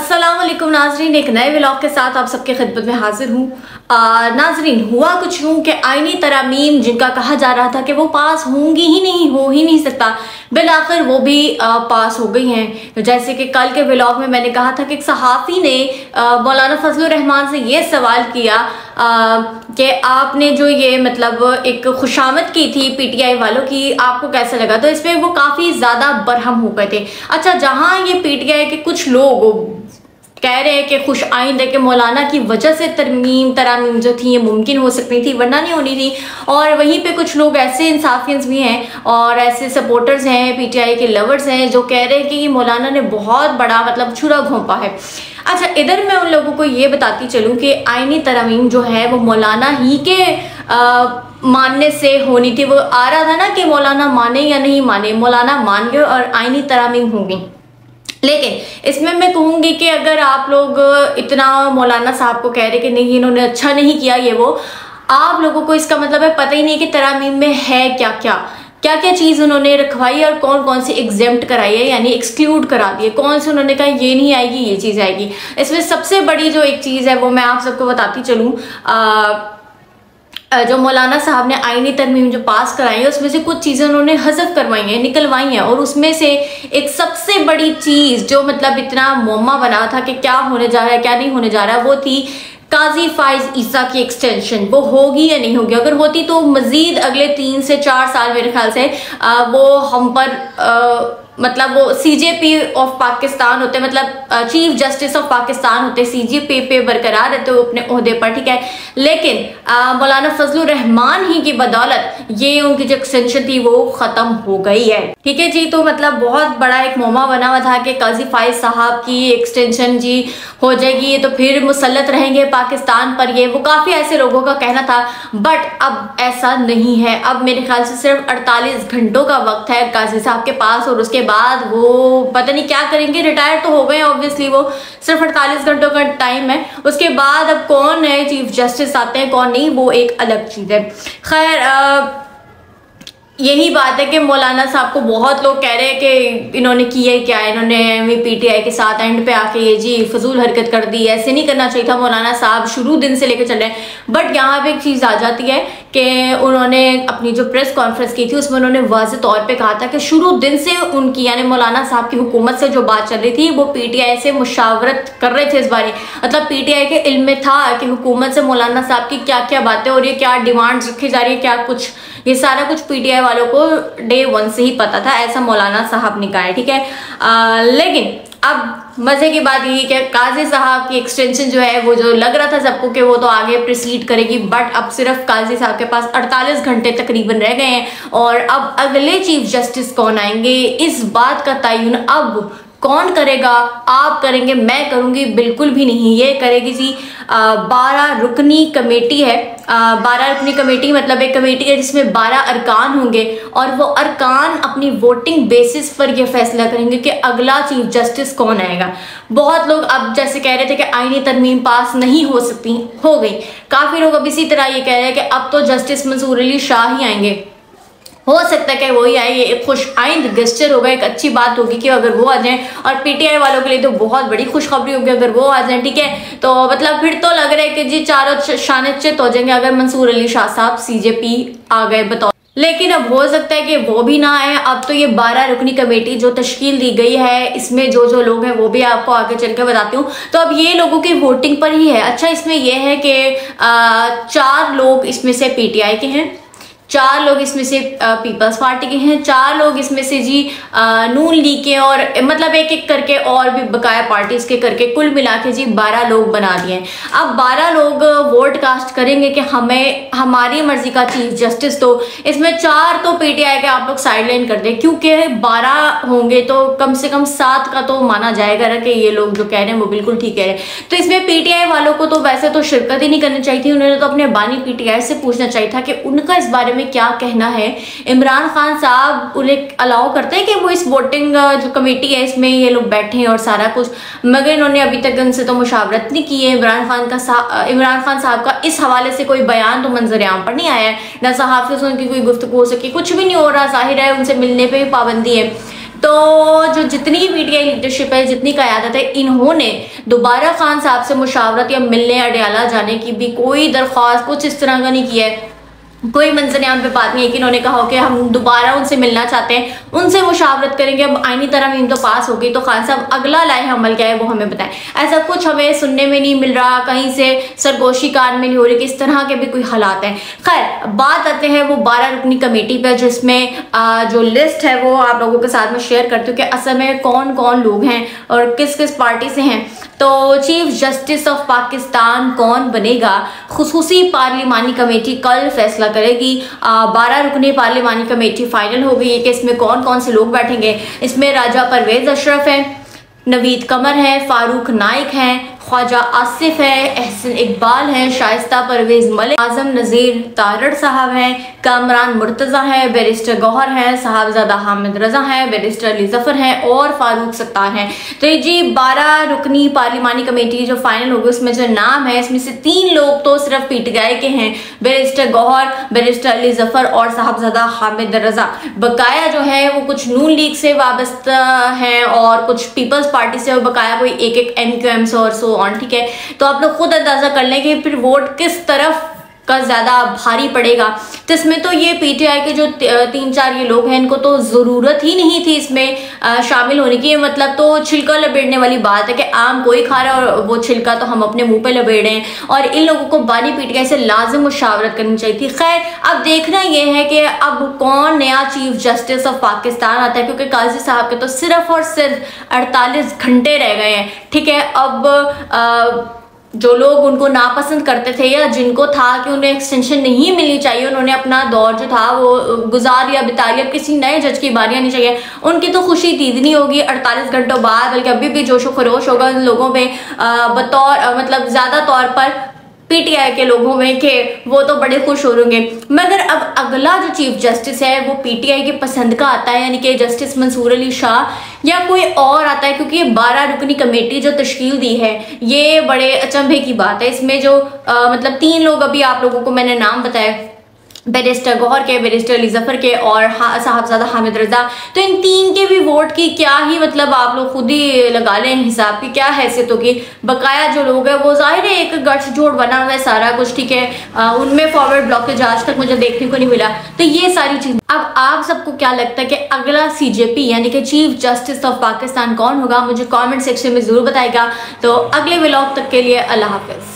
अस्सलाम वालेकुम नाजरीन, एक नए व्लॉग के साथ आप सबके खिदमत में हाजिर हूँ। नाजरीन, हुआ कुछ यूँ कि आईनी तरामीम जिनका कहा जा रहा था कि वो पास होंगी ही नहीं, हो ही नहीं सकता, बिल आखिर वो भी पास हो गई हैं। तो जैसे कि कल के व्लॉग में मैंने कहा था कि एक सहाफ़ी ने मौलाना फजलुर रहमान से ये सवाल किया कि आपने जो ये मतलब एक खुशामद की थी पीटीआई वालों की, आपको कैसा लगा। तो इसमें वो काफ़ी ज़्यादा बरहम हो गए थे। अच्छा, जहाँ ये पीटीआई के कुछ लोग कह रहे हैं कि खुश आइंद है कि मौलाना की वजह से तरामीम जो थी ये मुमकिन हो सकती थी, वरना नहीं होनी थी। और वहीं पे कुछ लोग ऐसे इंसाफियंस भी हैं और ऐसे सपोर्टर्स हैं, पीटीआई के लवर्स हैं, जो कह रहे हैं कि मौलाना ने बहुत बड़ा मतलब छुरा घोंपा है। अच्छा, इधर मैं उन लोगों को ये बताती चलूँ कि आईनी तरामीम जो है वो मौलाना ही के मानने से होनी थी। वो आ रहा था ना कि मौलाना माने या नहीं माने, मौलाना मान गए और आईनी तरामीम होंगी। लेकिन इसमें मैं कहूँगी कि अगर आप लोग इतना मौलाना साहब को कह रहे कि नहीं इन्होंने अच्छा नहीं किया ये वो, आप लोगों को इसका मतलब है पता ही नहीं कि तरामीम में है क्या क्या चीज़ उन्होंने रखवाई और कौन कौन सी एग्जेम्प्ट कराई है, यानी एक्सक्लूड करा दिए, कौन से उन्होंने कहा ये नहीं आएगी ये चीज़ आएगी। इसमें सबसे बड़ी जो एक चीज़ है वो मैं आप सबको बताती चलूँ। जो मौलाना साहब ने आईनी तरमीम जो पास कराई है उसमें से कुछ चीज़ें उन्होंने हज़फ करवाई हैं, निकलवाई हैं। और उसमें से एक सबसे बड़ी चीज़ जो मतलब इतना मुअम्मा बना था कि क्या होने जा रहा है क्या नहीं होने जा रहा है, वो थी काजी फाइज ईसा की एक्सटेंशन। वो होगी या नहीं होगी? अगर होती तो मज़ीद अगले 3 से 4 साल मेरे ख्याल से वो हम पर मतलब वो सीजेपी ऑफ पाकिस्तान होते, मतलब चीफ जस्टिस ऑफ पाकिस्तान होते, सीजेपी पे बरकरार रहते हो अपने ओहदे पर, ठीक है। लेकिन मौलाना फजलुर रहमान ही की बदौलत ये उनकी जो एक्सटेंशन थी वो खत्म हो गई है, ठीक है जी। तो मतलब बहुत बड़ा एक मौमा बना हुआ था कि काजी फाइज साहब की एक्सटेंशन जी हो जाएगी तो फिर मुसल्लत रहेंगे पाकिस्तान पर, ये वो काफ़ी ऐसे लोगों का कहना था। बट अब ऐसा नहीं है। अब मेरे ख्याल से सिर्फ 48 घंटों का वक्त है काजी साहब के पास और उसके बाद वो पता नहीं क्या करेंगे। रिटायर तो हो गए ऑब्वियसली, वो सिर्फ 48 घंटों का टाइम है। उसके बाद अब कौन नए चीफ जस्टिस आते हैं कौन नहीं, वो एक अलग चीज़ है। खैर, यही बात है कि मौलाना साहब को बहुत लोग कह रहे हैं कि इन्होंने किया क्या, इन्होंने पीटीआई के साथ एंड पे आके ये जी फजूल हरकत कर दी, ऐसे नहीं करना चाहिए था। मौलाना साहब शुरू दिन से लेकर चल रहे हैं। बट यहाँ पे एक चीज़ आ जाती है कि उन्होंने अपनी जो प्रेस कॉन्फ्रेंस की थी उसमें उन्होंने वाज़ेह तौर पे कहा था कि शुरू दिन से उनकी यानी मौलाना साहब की हुकूमत से जो बात चल रही थी वो पीटीआई से मुशावरत कर रहे थे इस बारे। मतलब पीटीआई के इल्म में था कि हुकूमत से मौलाना साहब की क्या क्या बातें हो रही है, क्या डिमांड्स रखी जा रही है, क्या कुछ, ये सारा कुछ पीटीआई वालों को डे 1 से ही पता था, ऐसा मौलाना साहब ने कहा है, ठीक है। लेकिन अब मजे की बात यही कि काजी साहब की एक्सटेंशन जो है वो जो लग रहा था सबको कि वो तो आगे प्रोसीड करेगी, बट अब सिर्फ काजी साहब के पास 48 घंटे तकरीबन रह गए हैं। और अब अगले चीफ जस्टिस कौन आएंगे इस बात का तयन अब कौन करेगा? आप करेंगे, मैं करूंगी? बिल्कुल भी नहीं। ये करेगी जी 12 रुकनी कमेटी है। 12 रुकनी कमेटी मतलब एक कमेटी है जिसमें 12 अरकान होंगे और वो अरकान अपनी वोटिंग बेसिस पर ये फैसला करेंगे कि अगला चीफ जस्टिस कौन आएगा। बहुत लोग अब जैसे कह रहे थे कि आईनी तरमीम पास नहीं हो सकती, हो गई। काफ़ी लोग अब इसी तरह ये कह रहे हैं कि अब तो जस्टिस मंसूर अली शाह ही आएंगे। हो सकता है कि वही आए, ये एक खुश आइंद गेस्चर होगा, एक अच्छी बात होगी कि अगर वो आ जाएं। और पीटीआई वालों के लिए तो बहुत बड़ी खुशखबरी होगी अगर वो आ जाएं, ठीक है। तो मतलब फिर तो लग रहा है कि जी चारों शान चित हो जाएंगे अगर मंसूर अली शाह साहब सीजेपी आ गए बतौर। लेकिन अब हो सकता है कि वो भी ना आए। अब तो ये 12 रुकनी कमेटी जो तश्कील दी गई है इसमें जो लोग हैं वो भी आपको आगे चल के बताती हूँ। तो अब ये लोगों की वोटिंग पर ही है। अच्छा, इसमें यह है कि 4 लोग इसमें से पीटीआई के हैं, 4 लोग इसमें से पीपल्स पार्टी के हैं, 4 लोग इसमें से जी नून लीग के, और मतलब एक एक करके और भी बकाया पार्टीज के करके कुल मिला के जी 12 लोग बना दिए। अब 12 लोग वोट कास्ट करेंगे कि हमें हमारी मर्जी का चीफ जस्टिस। तो इसमें 4 तो पीटीआई के आप लोग साइडलाइन कर दें, क्योंकि 12 होंगे तो कम से कम 7 का तो माना जाएगा ना कि ये लोग जो कह रहे हैं वो बिल्कुल ठीक कह रहे हैं। तो इसमें पीटीआई वालों को तो वैसे तो शिरकत ही नहीं करनी चाहिए थी। उन्होंने तो अपने बानी पीटीआई से पूछना चाहिए था कि उनका इस बारे में क्या कहना है। इमरान खान साहब उन्हें अलाउ करते हैं कि वो इस वोटिंग जो कमेटी है इसमें ये लोग बैठे हैं और सारा कुछ, मगर इन्होंने अभी तक उनसे तो मुशावरत नहीं की है। इमरान खान साहब का इस हवाले से कोई बयान तो मंजर आम पर नहीं आया है, ना सहाफ़ियों से उनकी कोई गुफ्तगू हो सकी, कुछ भी नहीं हो रहा। जाहिर है उनसे मिलने पर भी पाबंदी है। तो जो जितनी पीटीआई लीडरशिप है, जितनी क़यादत है, इन्होंने दोबारा खान साहब से मुशावरत या मिलने अडयाला जाने की भी कोई दरख्वास्त कुछ इस तरह का नहीं किया है। कोई मंजर-ए-आम पे बात नहीं है कि इन्होंने कहा हो कि हम दोबारा उनसे मिलना चाहते हैं, उनसे मुशावरत करेंगे। अब आईनी तरमीम तो पास हो गई, तो खान साहब अगला लाए अमल क्या है वो हमें बताएं। ऐसा कुछ हमें सुनने में नहीं मिल रहा, कहीं से सरगोशी कान में नहीं हो रही कि इस तरह के भी कोई हालात हैं। खैर, बात आते हैं वो 12 रुकनी कमेटी पर, जिसमें जो लिस्ट है वो आप लोगों के साथ में शेयर करती हूँ कि असल में कौन कौन लोग हैं और किस किस पार्टी से हैं। तो चीफ जस्टिस ऑफ पाकिस्तान कौन बनेगा, खुसूसी पार्लिमानी कमेटी कल फैसला करेगी। 12 रुकनी पार्लिमानी कमेटी फाइनल हो गई है कि इसमें कौन कौन से लोग बैठेंगे। इसमें राजा परवेज अशरफ है, नवीद कमर है, फारूक नाइक हैं, ख्वाजा आसिफ है, एहसन इकबाल हैं, शाइस्ता परवेज मलिक, आजम नज़ीर तारड़ साहब हैं, कामरान मुर्तज़ा हैं, बैरिस्टर गौहर हैं, साहबजादा हामिद रजा हैं, बैरिस्टर अली जफर हैं और फारूक सत्तार हैं। तो जी 12 रुकनी पार्लिमानी कमेटी जो फाइनल होगी उसमें जो नाम है, इसमें से 3 लोग तो सिर्फ पीटीआई के हैं, बैरिस्टर गौहर, बैरिस्टर अली जफर और साहबजादा हामिद रजा। बकाया जो है वो कुछ नून लीग से वाबस्ता हैं और कुछ पीपल्स पार्टी से, और बकाया कोई एक MQM से और सो ऑन। ठीक है, तो आप लोग खुद अंदाजा कर लें कि फिर वोट किस तरफ का ज्यादा भारी पड़ेगा। तो इसमें तो ये पीटीआई के जो 3-4 ये लोग हैं, इनको तो जरूरत ही नहीं थी इसमें शामिल होने की। मतलब तो छिलका लपेटने वाली बात है कि आम कोई खा रहा है और वो छिलका तो हम अपने मुंह पे लपेट हैं, और इन लोगों को बानी पीटीआई से लाजिम मुशावरत करनी चाहिए थी। खैर, अब देखना ये है कि अब कौन नया चीफ जस्टिस ऑफ पाकिस्तान आता है, क्योंकि काजी साहब के तो सिर्फ और सिर्फ 48 घंटे रह गए हैं। ठीक है, अब जो लोग उनको नापसंद करते थे या जिनको था कि उन्हें एक्सटेंशन नहीं मिलनी चाहिए, उन्होंने अपना दौर जो था वो गुजार या बिता लिया, किसी नए जज की बारी आनी चाहिए, उनकी तो खुशी दीदनी होगी 48 घंटों बाद, बल्कि अभी भी जोशो खरोश होगा उन लोगों में बतौर मतलब ज्यादा तौर पर पीटीआई के लोगों में कि वो तो बड़े खुश हो रहेंगे। मगर अब अगला जो चीफ जस्टिस है वो पीटीआई के पसंद का आता है, यानी कि जस्टिस मंसूर अली शाह या कोई और आता है, क्योंकि ये 12 रुकनी कमेटी जो तश्कील दी है ये बड़े अचंभे की बात है। इसमें जो मतलब 3 लोग अभी आप लोगों को मैंने नाम बताया, बैरिस्टर गौहर के, बैरिस्टर अली जफर के और साहबजादा हामिद रजा, तो इन 3 के भी वोट की क्या ही मतलब आप लोग खुद ही लगा लें हिसाब की क्या हैसियत होगी। बकाया जो लोग हैं वो जाहिर है एक गठजोड़ बना हुआ है सारा कुछ। ठीक है, उनमें फॉरवर्ड ब्लॉकेज आज तक मुझे देखने को नहीं मिला। तो ये सारी चीज, अब आप सबको क्या लगता है कि अगला CJP यानी कि चीफ जस्टिस ऑफ पाकिस्तान कौन होगा, मुझे कॉमेंट सेक्शन में जरूर बताएगा। तो अगले व्लॉग तक के लिए अल्लाह हाफिज।